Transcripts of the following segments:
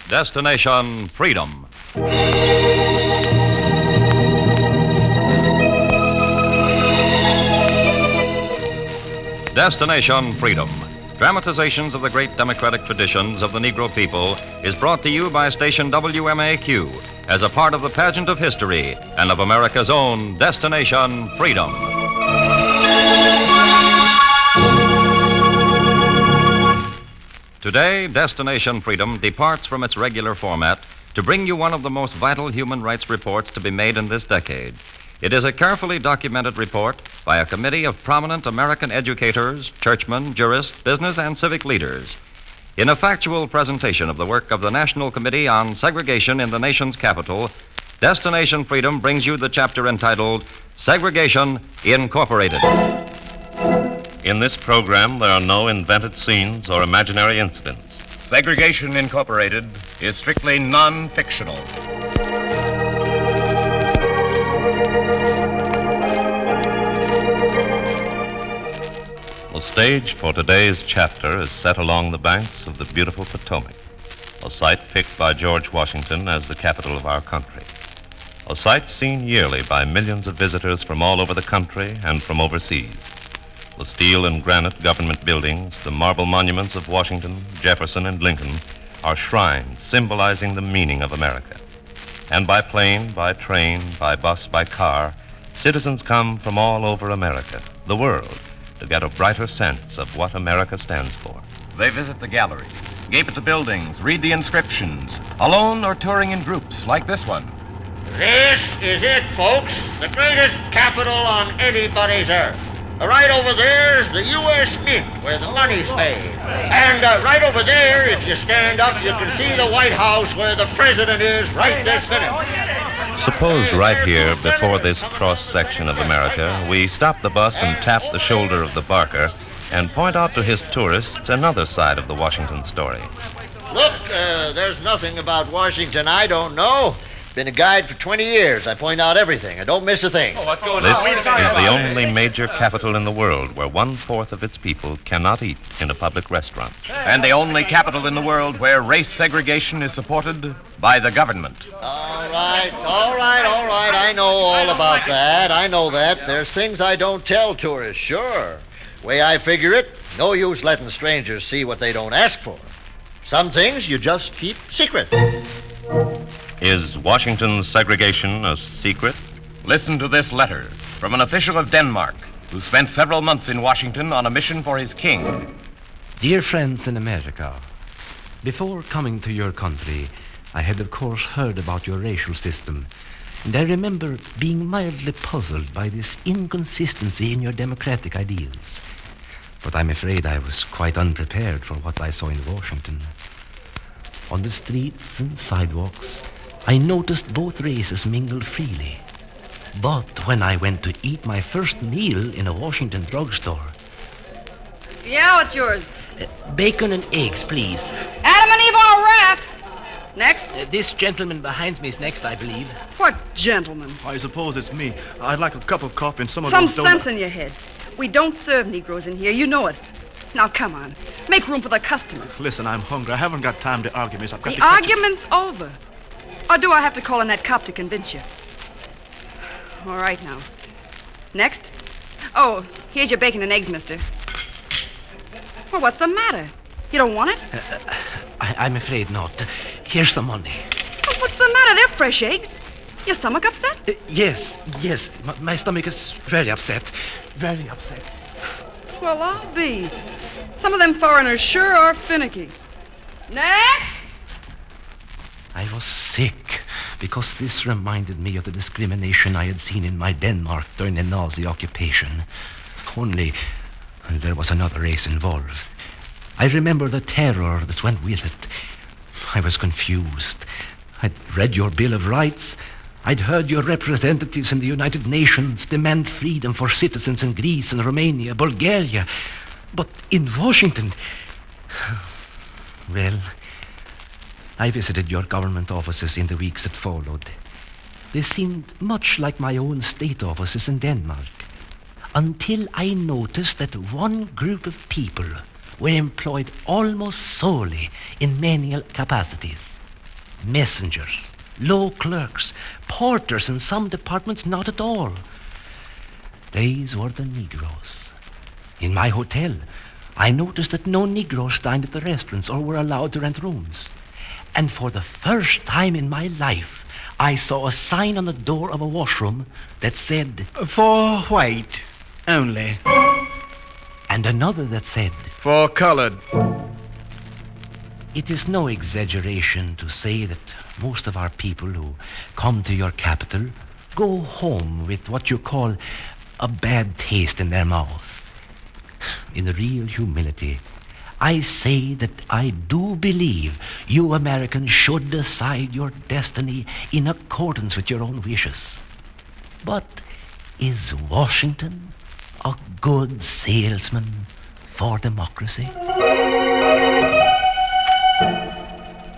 Destination Freedom. Destination Freedom. Dramatizations of the great democratic traditions of the Negro people is brought to you by station WMAQ as a part of the pageant of history and of America's own Destination Freedom. Today, Destination Freedom departs from its regular format to bring you one of the most vital human rights reports to be made in this decade. It is a carefully documented report by a committee of prominent American educators, churchmen, jurists, business, and civic leaders. In a factual presentation of the work of the National Committee on Segregation in the nation's capital, Destination Freedom brings you the chapter entitled Segregation Incorporated. In this program, there are no invented scenes or imaginary incidents. Segregation Incorporated is strictly non-fictional. The stage for today's chapter is set along the banks of the beautiful Potomac, a site picked by George Washington as the capital of our country. A site seen yearly by millions of visitors from all over the country and from overseas. The steel and granite government buildings, the marble monuments of Washington, Jefferson, and Lincoln are shrines symbolizing the meaning of America. And by plane, by train, by bus, by car, citizens come from all over America, the world, to get a brighter sense of what America stands for. They visit the galleries, gape at the buildings, read the inscriptions, alone or touring in groups like this one. This is it, folks, the greatest capital on anybody's earth. Right over there is the U.S. Mint, where the money's made. And right over there, if you stand up, you can see the White House, where the president is right this minute. Suppose right here, before this cross-section of America, we stop the bus and tap the shoulder of the barker and point out to his tourists another side of the Washington story. Look, there's nothing about Washington I don't know. Been a guide for 20 years. I point out everything. I don't miss a thing. This is the only major capital in the world where 1/4 of its people cannot eat in a public restaurant. And the only capital in the world where race segregation is supported by the government. All right. I know all about that. I know that. There's things I don't tell tourists, sure. Way I figure it, no use letting strangers see what they don't ask for. Some things you just keep secret. Is Washington's segregation a secret? Listen to this letter from an official of Denmark who spent several months in Washington on a mission for his king. Dear friends in America, before coming to your country, I had of course heard about your racial system, and I remember being mildly puzzled by this inconsistency in your democratic ideals. But I'm afraid I was quite unprepared for what I saw in Washington. On the streets and sidewalks, I noticed both races mingled freely. But when I went to eat my first meal in a Washington drugstore... Yeah, what's yours? Bacon and eggs, please. Adam and Eve on a raft. Next? This gentleman behind me is next, I believe. What gentleman? I suppose it's me. I'd like a cup of coffee and some of Some those donuts. sense in your head. We don't serve Negroes in here, you know it. Now, come on. Make room for the customers. Listen, I'm hungry. I haven't got time to argue, miss. I've got The to catch argument's over. Or do I have to call in that cop to convince you? All right, now. Next? Oh, here's your bacon and eggs, mister. Well, what's the matter? You don't want it? I'm afraid not. Here's some money. Well, what's the matter? They're fresh eggs. Your stomach upset? Yes. My stomach is very upset. Very upset. Well, I'll be. Some of them foreigners sure are finicky. Next! I was sick because this reminded me of the discrimination I had seen in my Denmark during the Nazi occupation. Only there was another race involved. I remember the terror that went with it. I was confused. I'd read your Bill of Rights. I'd heard your representatives in the United Nations demand freedom for citizens in Greece and Romania, Bulgaria. But in Washington... Well, I visited your government offices in the weeks that followed. They seemed much like my own state offices in Denmark, until I noticed that one group of people were employed almost solely in menial capacities. messengers, low clerks, porters, in some departments not at all. These were the Negroes. In my hotel, I noticed that no Negroes dined at the restaurants or were allowed to rent rooms. And for the first time in my life, I saw a sign on the door of a washroom that said, "For white only." And another that said, "For colored." It is no exaggeration to say that most of our people who come to your capital go home with what you call a bad taste in their mouth. In real humility, I say that I do believe you Americans should decide your destiny in accordance with your own wishes. But is Washington a good salesman for democracy?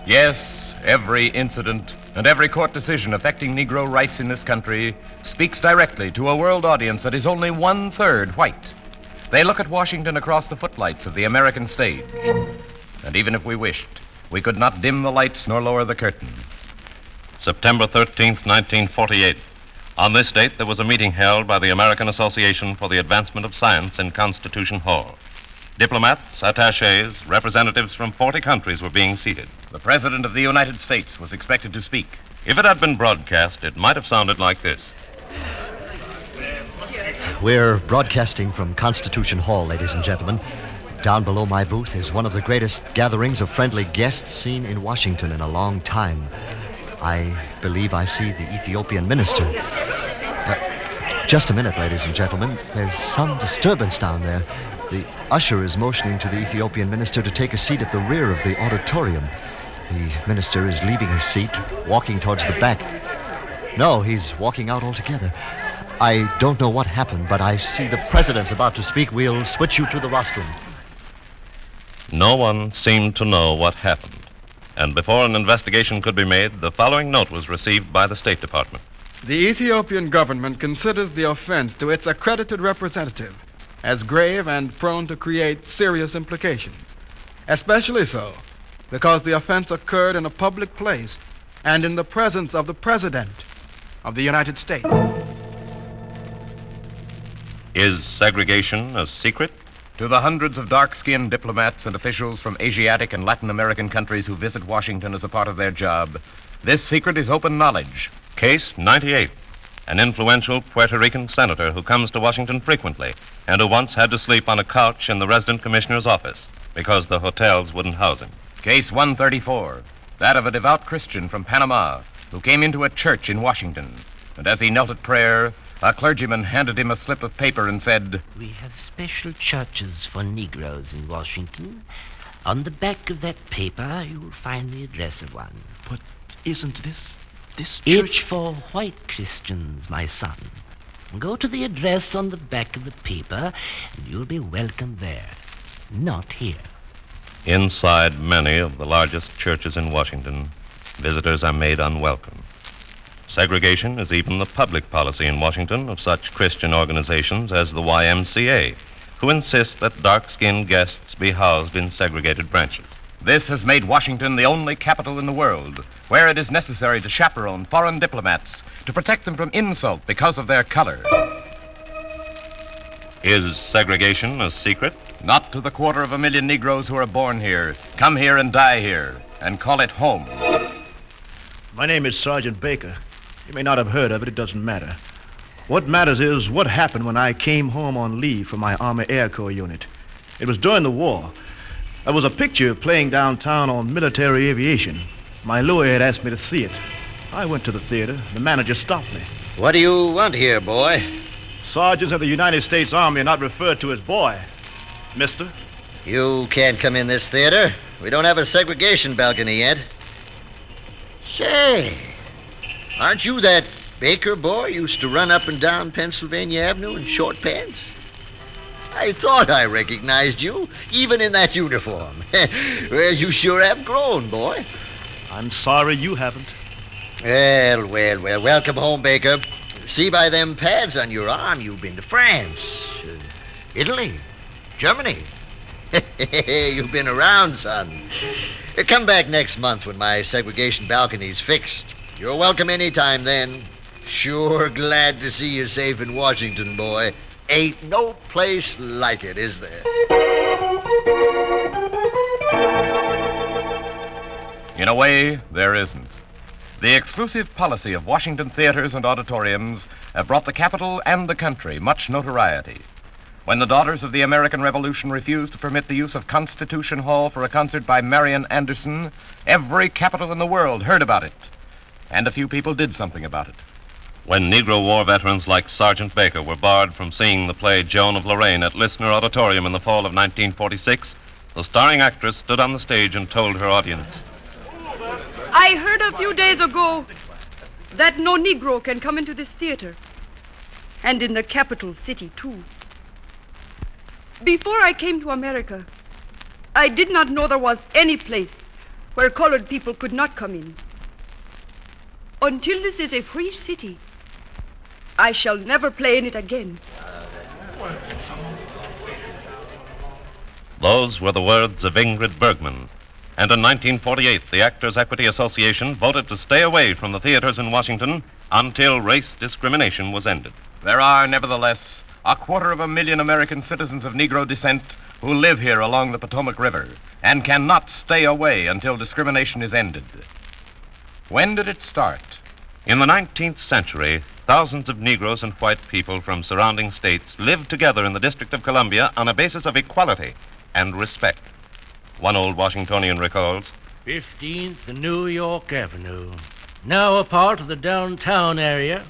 Yes, every incident and every court decision affecting Negro rights in this country speaks directly to a world audience that is only 1/3 white. They look at Washington across the footlights of the American stage. And even if we wished, we could not dim the lights nor lower the curtain. September 13th, 1948. On this date, there was a meeting held by the American Association for the Advancement of Science in Constitution Hall. Diplomats, attachés, representatives from 40 countries were being seated. The President of the United States was expected to speak. If it had been broadcast, it might have sounded like this. We're broadcasting from Constitution Hall, ladies and gentlemen. Down below my booth is one of the greatest gatherings of friendly guests seen in Washington in a long time. I believe I see the Ethiopian minister. Just a minute, ladies and gentlemen. There's some disturbance down there. The usher is motioning to the Ethiopian minister to take a seat at the rear of the auditorium. The minister is leaving his seat, walking towards the back. No, he's walking out altogether. I don't know what happened, but I see the president's about to speak. We'll switch you to the rostrum. No one seemed to know what happened. And before an investigation could be made, the following note was received by the State Department. The Ethiopian government considers the offense to its accredited representative as grave and prone to create serious implications, especially so because the offense occurred in a public place and in the presence of the President of the United States. Is segregation a secret? To the hundreds of dark-skinned diplomats and officials from Asiatic and Latin American countries who visit Washington as a part of their job, this secret is open knowledge. Case 98. An influential Puerto Rican senator who comes to Washington frequently and who once had to sleep on a couch in the resident commissioner's office because the hotels wouldn't house him. Case 134. That of a devout Christian from Panama who came into a church in Washington. And as he knelt at prayer, a clergyman handed him a slip of paper and said, "We have special churches for Negroes in Washington. On the back of that paper, you'll find the address of one." But isn't this church? It's for white Christians, my son. Go to the address on the back of the paper, and you'll be welcome there. Not here. Inside many of the largest churches in Washington, visitors are made unwelcome. Segregation is even the public policy in Washington of such Christian organizations as the YMCA, who insist that dark-skinned guests be housed in segregated branches. This has made Washington the only capital in the world where it is necessary to chaperone foreign diplomats to protect them from insult because of their color. Is segregation a secret? Not to the 250,000 Negroes who are born here, come here and die here, and call it home. My name is Sergeant Baker. You may not have heard of it. It doesn't matter. What matters is what happened when I came home on leave from my Army Air Corps unit. It was during the war. There was a picture playing downtown on military aviation. My lawyer had asked me to see it. I went to the theater. The manager stopped me. What do you want here, boy? Sergeants of the United States Army are not referred to as boy, mister. You can't come in this theater. We don't have a segregation balcony yet. Say, aren't you that Baker boy used to run up and down Pennsylvania Avenue in short pants? I thought I recognized you, even in that uniform. Well, you sure have grown, boy. I'm sorry you haven't. Well, welcome home, Baker. See by them pads on your arm, you've been to France, Italy, Germany. You've been around, son. Come back next month when my segregation balcony's fixed. You're welcome anytime then. Sure glad to see you safe in Washington, boy. Ain't no place like it, is there? In a way, there isn't. The exclusive policy of Washington theaters and auditoriums have brought the capital and the country much notoriety. When the Daughters of the American Revolution refused to permit the use of Constitution Hall for a concert by Marian Anderson, every capital in the world heard about it. And a few people did something about it. When Negro war veterans like Sergeant Baker were barred from seeing the play Joan of Lorraine at Listener Auditorium in the fall of 1946, the starring actress stood on the stage and told her audience, I heard a few days ago that no Negro can come into this theater, and in the capital city, too. Before I came to America, I did not know there was any place where colored people could not come in. Until this is a free city, I shall never play in it again. Those were the words of Ingrid Bergman. And in 1948, the Actors' Equity Association voted to stay away from the theaters in Washington until race discrimination was ended. There are, nevertheless, 250,000 American citizens of Negro descent who live here along the Potomac River and cannot stay away until discrimination is ended. When did it start? In the 19th century, thousands of Negroes and white people from surrounding states lived together in the District of Columbia on a basis of equality and respect. One old Washingtonian recalls, 15th and New York Avenue, now a part of the downtown area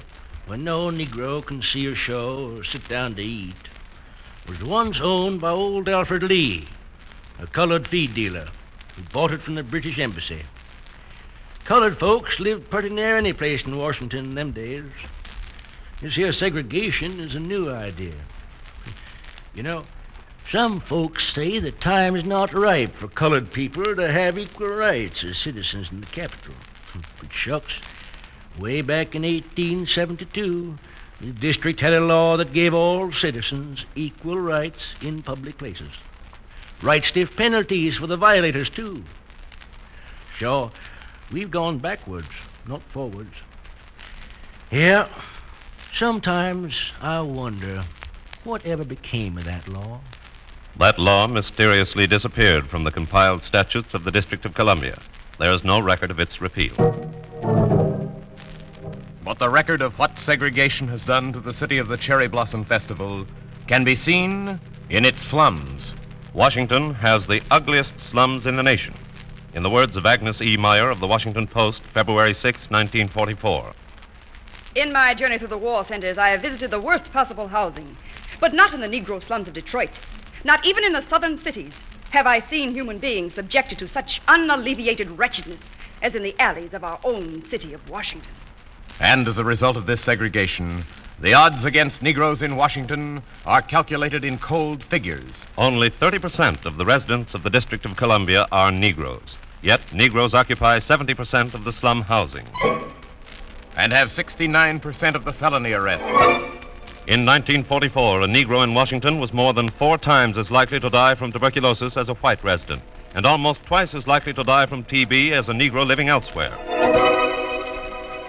where no Negro can see a show or sit down to eat, was once owned by old Alfred Lee, a colored feed dealer who bought it from the British Embassy. Colored folks lived pretty near any place in Washington in them days. This here segregation is a new idea. You know, some folks say the time is not ripe for colored people to have equal rights as citizens in the capital. But shucks, way back in 1872, the district had a law that gave all citizens equal rights in public places. Right stiff penalties for the violators, too. Sure, we've gone backwards, not forwards. Yeah, sometimes I wonder whatever became of that law. that law mysteriously disappeared from the compiled statutes of the District of Columbia. There is no record of its repeal. But the record of what segregation has done to the city of the Cherry Blossom Festival can be seen in its slums. Washington has the ugliest slums in the nation. In the words of Agnes E. Meyer of the Washington Post, February 6, 1944. In my journey through the war centers, I have visited the worst possible housing, but not in the Negro slums of Detroit. Not even in the southern cities have I seen human beings subjected to such unalleviated wretchedness as in the alleys of our own city of Washington. And as a result of this segregation, the odds against Negroes in Washington are calculated in cold figures. Only 30% of the residents of the District of Columbia are Negroes. Yet Negroes occupy 70% of the slum housing. And have 69% of the felony arrests. In 1944, a Negro in Washington was more than 4 times as likely to die from tuberculosis as a white resident, and almost twice as likely to die from TB as a Negro living elsewhere.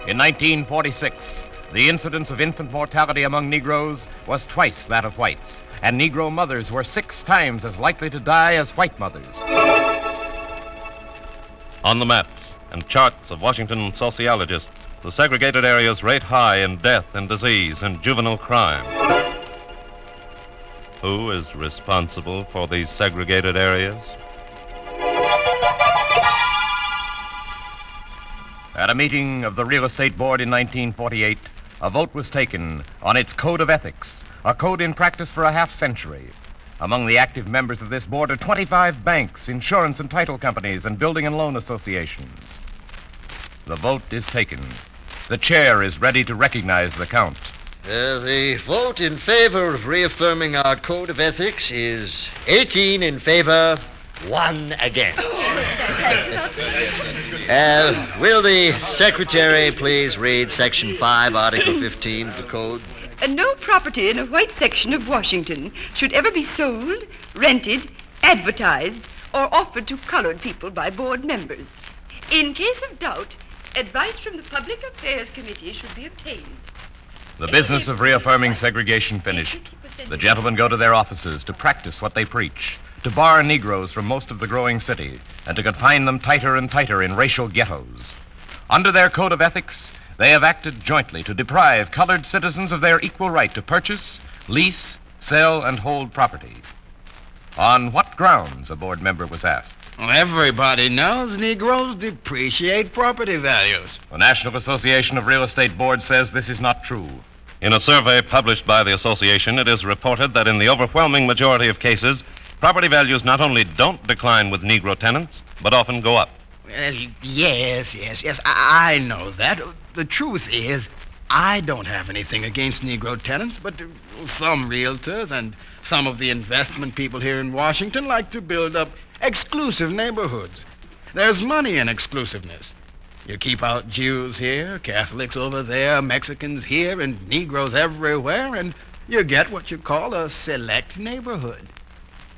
In 1946, the incidence of infant mortality among Negroes was twice that of whites, and Negro mothers were 6 times as likely to die as white mothers. On the maps and charts of Washington sociologists, the segregated areas rate high in death and disease and juvenile crime. Who is responsible for these segregated areas? At a meeting of the Real Estate Board in 1948, a vote was taken on its code of ethics, a code in practice for a half-century. Among the active members of this board are 25 banks, insurance and title companies, and building and loan associations. The vote is taken. The chair is ready to recognize the count. The vote in favor of reaffirming our code of ethics is 18 in favor, 1 against. Will the secretary please read Section 5, Article 15 of the code? No property in a white section of Washington should ever be sold, rented, advertised, or offered to colored people by board members. In case of doubt, advice from the Public Affairs Committee should be obtained. The business of reaffirming segregation finished, the gentlemen go to their offices to practice what they preach, to bar Negroes from most of the growing city, and to confine them tighter and tighter in racial ghettos. Under their code of ethics, they have acted jointly to deprive colored citizens of their equal right to purchase, lease, sell, and hold property. On what grounds, a board member was asked. Well, everybody knows Negroes depreciate property values. The National Association of Real Estate Boards says this is not true. In a survey published by the association, it is reported that in the overwhelming majority of cases, property values not only don't decline with Negro tenants, but often go up. Yes, I know that. The truth is, I don't have anything against Negro tenants, but some realtors and some of the investment people here in Washington like to build up exclusive neighborhoods. There's money in exclusiveness. You keep out Jews here, Catholics over there, Mexicans here, and Negroes everywhere, and you get what you call a select neighborhood.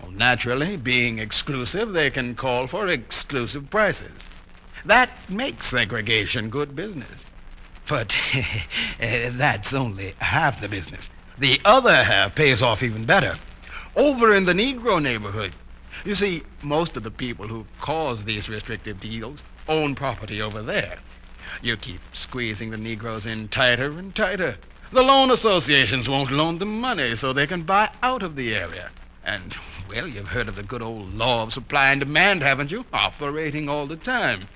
Well, naturally, being exclusive, they can call for exclusive prices. That makes segregation good business. But that's only half the business. The other half pays off even better. Over in the Negro neighborhood, you see, most of the people who cause these restrictive deals own property over there. You keep squeezing the Negroes in tighter and tighter. The loan associations won't loan them money so they can buy out of the area. And, well, you've heard of the good old law of supply and demand, haven't you? Operating all the time.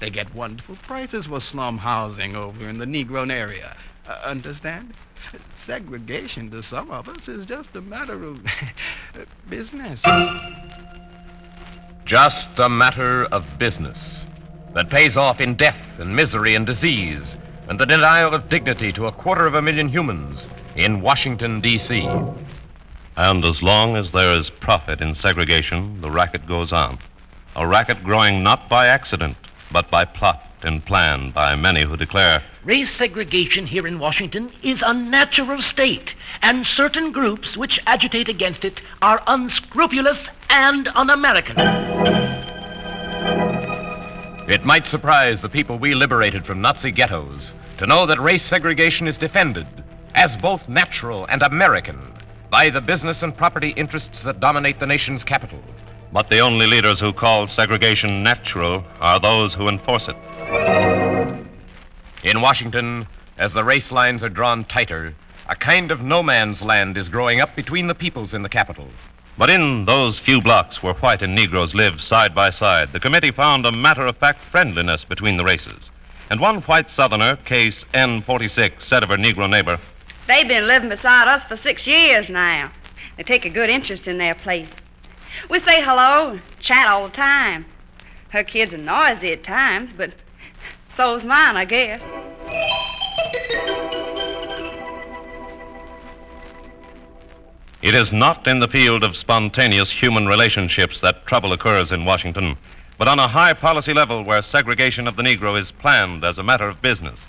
They get wonderful prices for slum housing over in the Negro area. Understand? Segregation to some of us is just a matter of business. Just a matter of business that pays off in death and misery and disease and the denial of dignity to 250,000 humans in Washington, D.C. And as long as there is profit in segregation, the racket goes on. A racket growing not by accident, but by plot and plan by many who declare Race segregation here in Washington is a natural state, and certain groups which agitate against it are unscrupulous and un-American. It might surprise the people we liberated from Nazi ghettos to know that race segregation is defended as both natural and American by the business and property interests that dominate the nation's capital. But the only leaders who call segregation natural are those who enforce it. In Washington, as the race lines are drawn tighter, a kind of no man's land is growing up between the peoples in the capital. But in those few blocks where white and Negroes live side by side, the committee found a matter-of-fact friendliness between the races. And one white Southerner, case N46, said of her Negro neighbor, They've been living beside us for 6 years now. They take a good interest in their place. We say hello, chat all the time. Her kids are noisy at times, but so's mine, I guess. It is not in the field of spontaneous human relationships that trouble occurs in Washington, but on a high policy level where segregation of the Negro is planned as a matter of business.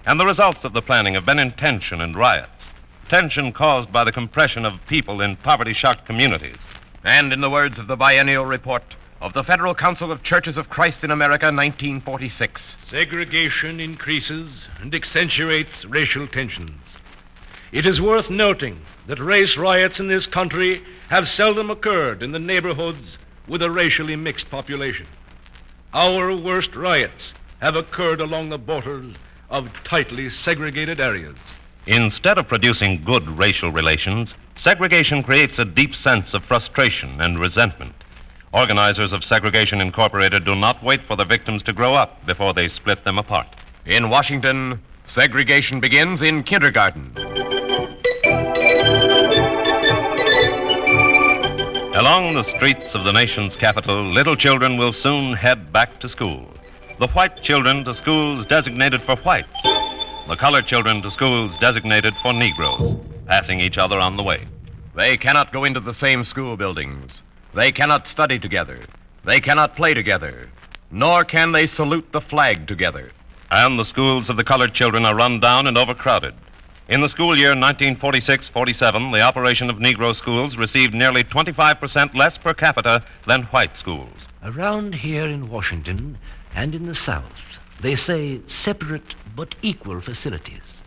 And the results of the planning have been in tension and riots, tension caused by the compression of people in poverty-shocked communities. And in the words of the biennial report of the Federal Council of Churches of Christ in America, 1946, segregation increases and accentuates racial tensions. It is worth noting that race riots in this country have seldom occurred in the neighborhoods with a racially mixed population. Our worst riots have occurred along the borders of tightly segregated areas. Instead of producing good racial relations, segregation creates a deep sense of frustration and resentment. Organizers of Segregation Incorporated do not wait for the victims to grow up before they split them apart. In Washington, segregation begins in kindergarten. Along the streets of the nation's capital, little children will soon head back to school. The white children to schools designated for whites. The colored children to schools designated for Negroes, passing each other on the way. They cannot go into the same school buildings. They cannot study together. They cannot play together. Nor can they salute the flag together. And the schools of the colored children are run down and overcrowded. In the school year 1946-47, the operation of Negro schools received nearly 25% less per capita than white schools. Around here in Washington and in the South, they say separate but equal facilities.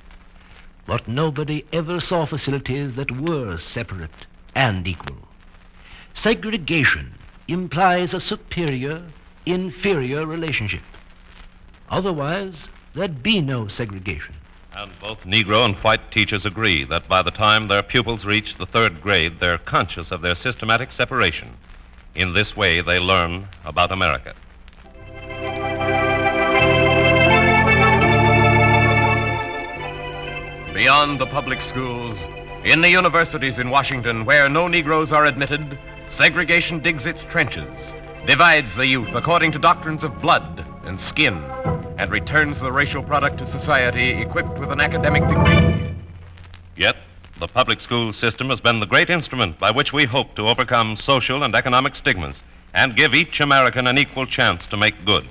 But nobody ever saw facilities that were separate and equal. Segregation implies a superior-inferior relationship. Otherwise, there'd be no segregation. And both Negro and white teachers agree that by the time their pupils reach the third grade, they're conscious of their systematic separation. In this way, they learn about America. Beyond the public schools, in the universities in Washington where no Negroes are admitted, segregation digs its trenches, divides the youth according to doctrines of blood and skin, and returns the racial product to society equipped with an academic degree. Yet, the public school system has been the great instrument by which we hope to overcome social and economic stigmas and give each American an equal chance to make good.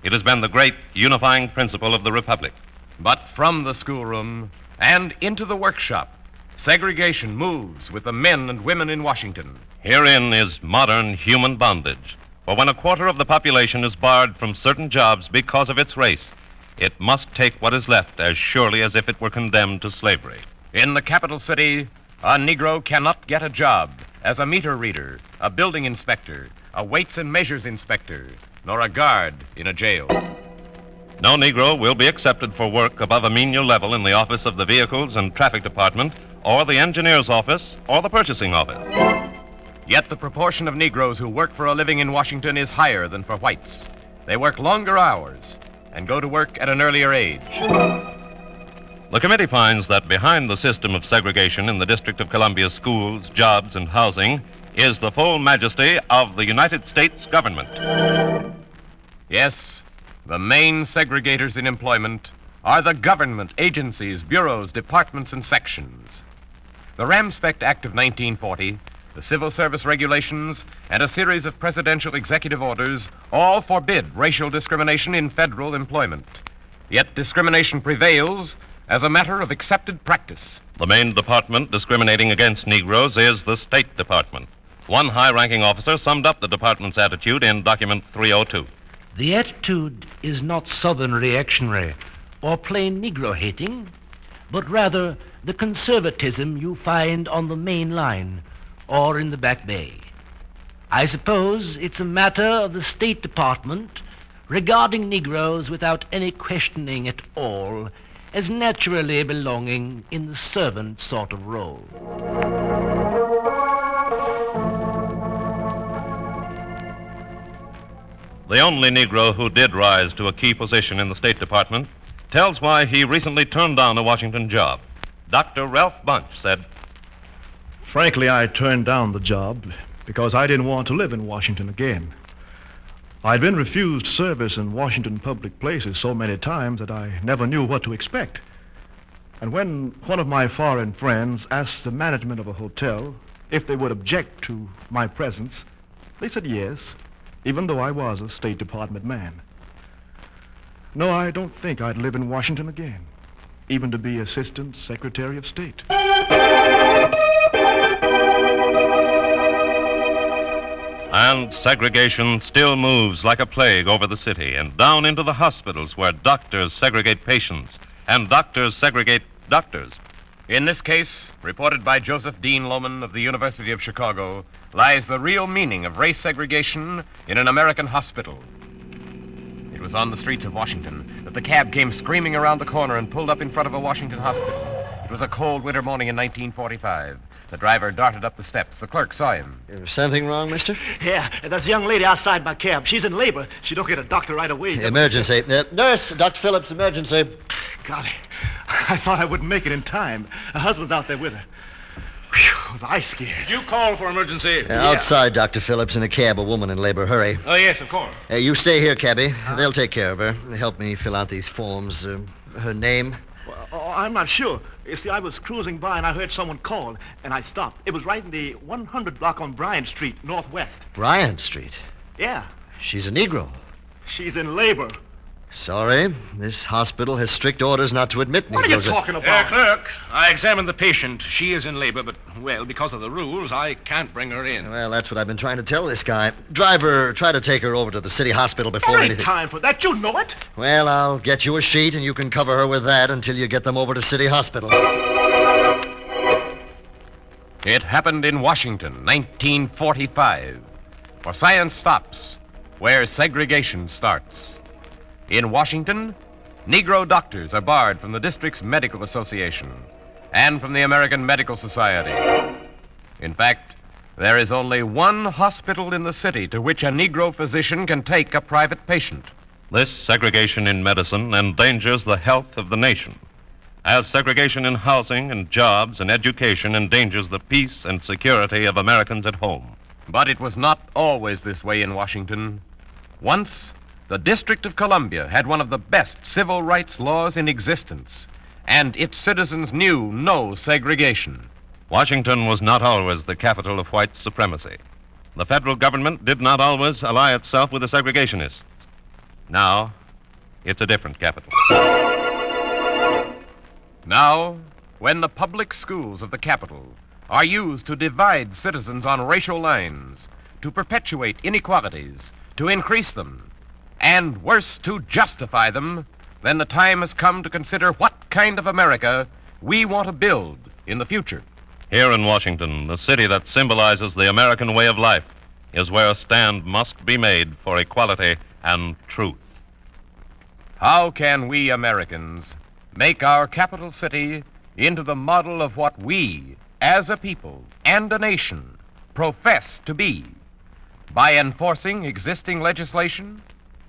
It has been the great unifying principle of the Republic. But from the schoolroom and into the workshop, segregation moves with the men and women in Washington. Herein is modern human bondage. For when a quarter of the population is barred from certain jobs because of its race, it must take what is left as surely as if it were condemned to slavery. In the capital city, a Negro cannot get a job as a meter reader, a building inspector, a weights and measures inspector, nor a guard in a jail. No Negro will be accepted for work above a menial level in the office of the Vehicles and Traffic Department, or the Engineer's Office, or the Purchasing Office. Yet the proportion of Negroes who work for a living in Washington is higher than for whites. They work longer hours and go to work at an earlier age. The committee finds that behind the system of segregation in the District of Columbia's schools, jobs, and housing is the full majesty of the United States government. Yes, the main segregators in employment are the government agencies, bureaus, departments, and sections. The Ramspect Act of 1940, the Civil Service Regulations, and a series of presidential executive orders all forbid racial discrimination in federal employment. Yet discrimination prevails as a matter of accepted practice. The main department discriminating against Negroes is the State Department. One high-ranking officer summed up the department's attitude in document 302. The attitude is not Southern reactionary or plain Negro hating, but rather the conservatism you find on the main line or in the Back Bay. I suppose it's a matter of the State Department regarding Negroes without any questioning at all as naturally belonging in the servant sort of role. The only Negro who did rise to a key position in the State Department tells why he recently turned down a Washington job. Dr. Ralph Bunch said, Frankly, I turned down the job because I didn't want to live in Washington again. I'd been refused service in Washington public places so many times that I never knew what to expect. And when one of my foreign friends asked the management of a hotel if they would object to my presence, they said yes, even though I was a State Department man. No, I don't think I'd live in Washington again, even to be Assistant Secretary of State. And segregation still moves like a plague over the city and down into the hospitals where doctors segregate patients and doctors segregate doctors. In this case, reported by Joseph Dean Lohman of the University of Chicago, lies the real meaning of race segregation in an American hospital. It was on the streets of Washington that the cab came screaming around the corner and pulled up in front of a Washington hospital. It was a cold winter morning in 1945. The driver darted up the steps. The clerk saw him. Is something wrong, mister? Yeah, that's a young lady outside my cab. She's in labor. She don't get a doctor right away. Emergency. Nurse, Dr. Phillips, emergency. Golly, I thought I wouldn't make it in time. Her husband's out there with her. Whew, was I scared. Did you call for emergency? Outside, Dr. Phillips, in a cab, a woman in labor. Hurry. Oh, yes, of course. You stay here, cabby. They'll take care of her. Help me fill out these forms. Her name? Well, I'm not sure. You see, I was cruising by and I heard someone call, and I stopped. It was right in the 100 block on Bryant Street, Northwest. Bryant Street. Yeah. She's a Negro. She's in labor. Sorry, this hospital has strict orders not to admit What are you Negroes. talking about? Clerk, I examined the patient. She is in labor, but, well, because of the rules, I can't bring her in. Well, that's what I've been trying to tell this guy. Driver, try to take her over to the city hospital before There ain't anything. time for that. You know it. Well, I'll get you a sheet and you can cover her with that until you get them over to city hospital. It happened in Washington, 1945. For science stops where segregation starts. In Washington, Negro doctors are barred from the district's medical association and from the American Medical Society. In fact, there is only one hospital in the city to which a Negro physician can take a private patient. This segregation in medicine endangers the health of the nation, as segregation in housing and jobs and education endangers the peace and security of Americans at home. But it was not always this way in Washington. Once, the District of Columbia had one of the best civil rights laws in existence, and its citizens knew no segregation. Washington was not always the capital of white supremacy. The federal government did not always ally itself with the segregationists. Now, it's a different capital. Now, when the public schools of the capital are used to divide citizens on racial lines, to perpetuate inequalities, to increase them, and worse, to justify them, then the time has come to consider what kind of America we want to build in the future. Here in Washington, the city that symbolizes the American way of life, is where a stand must be made for equality and truth. How can we Americans make our capital city into the model of what we, as a people and a nation, profess to be? By enforcing existing legislation?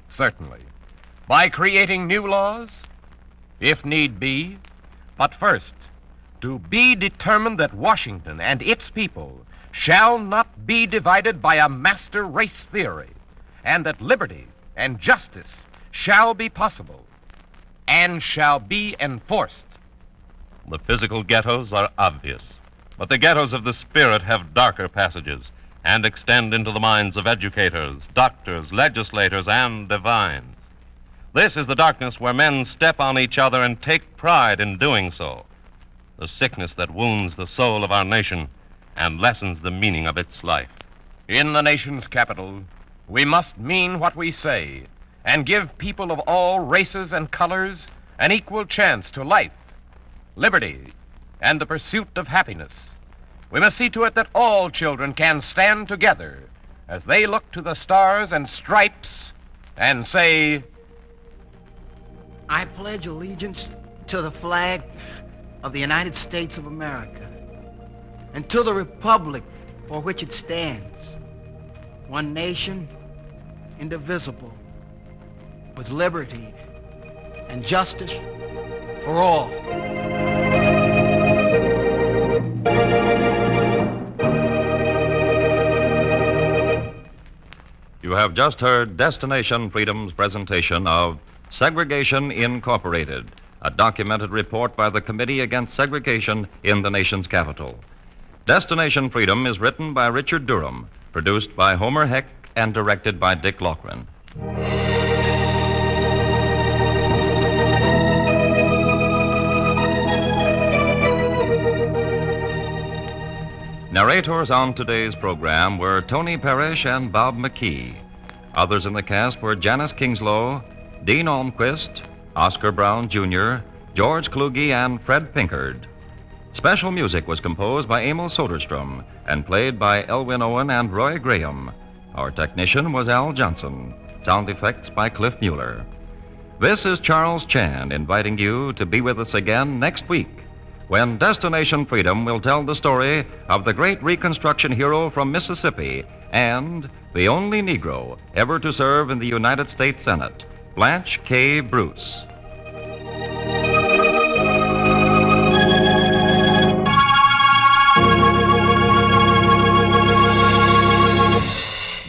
Certainly. By creating new laws? If need be. But first, to be determined that Washington and its people shall not be divided by a master race theory, and that liberty and justice shall be possible and shall be enforced. The physical ghettos are obvious, but the ghettos of the spirit have darker passages and extend into the minds of educators, doctors, legislators, and divines. This is the darkness where men step on each other and take pride in doing so. The sickness that wounds the soul of our nation and lessens the meaning of its life. In the nation's capital, we must mean what we say and give people of all races and colors an equal chance to life, liberty, and the pursuit of happiness. We must see to it that all children can stand together as they look to the stars and stripes and say, I pledge allegiance to the flag of the United States of America and to the republic for which it stands, one nation, indivisible, with liberty and justice for all. You have just heard Destination Freedom's presentation of Segregation Incorporated, a documented report by the Committee Against Segregation in the nation's capital. Destination Freedom is written by Richard Durham, produced by Homer Heck, and directed by Dick Loughran. Narrators on today's program were Tony Parrish and Bob McKee. Others in the cast were Janice Kingslow, Dean Olmquist, Oscar Brown Jr., George Kluge, and Fred Pinkard. Special music was composed by Emil Soderstrom and played by Elwyn Owen and Roy Graham. Our technician was Al Johnson. Sound effects by Cliff Mueller. This is Charles Chan inviting you to be with us again next week, when Destination Freedom will tell the story of the great Reconstruction hero from Mississippi and the only Negro ever to serve in the United States Senate, Blanche K. Bruce.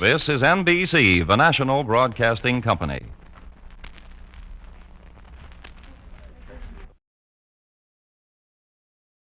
This is NBC, the national broadcasting company.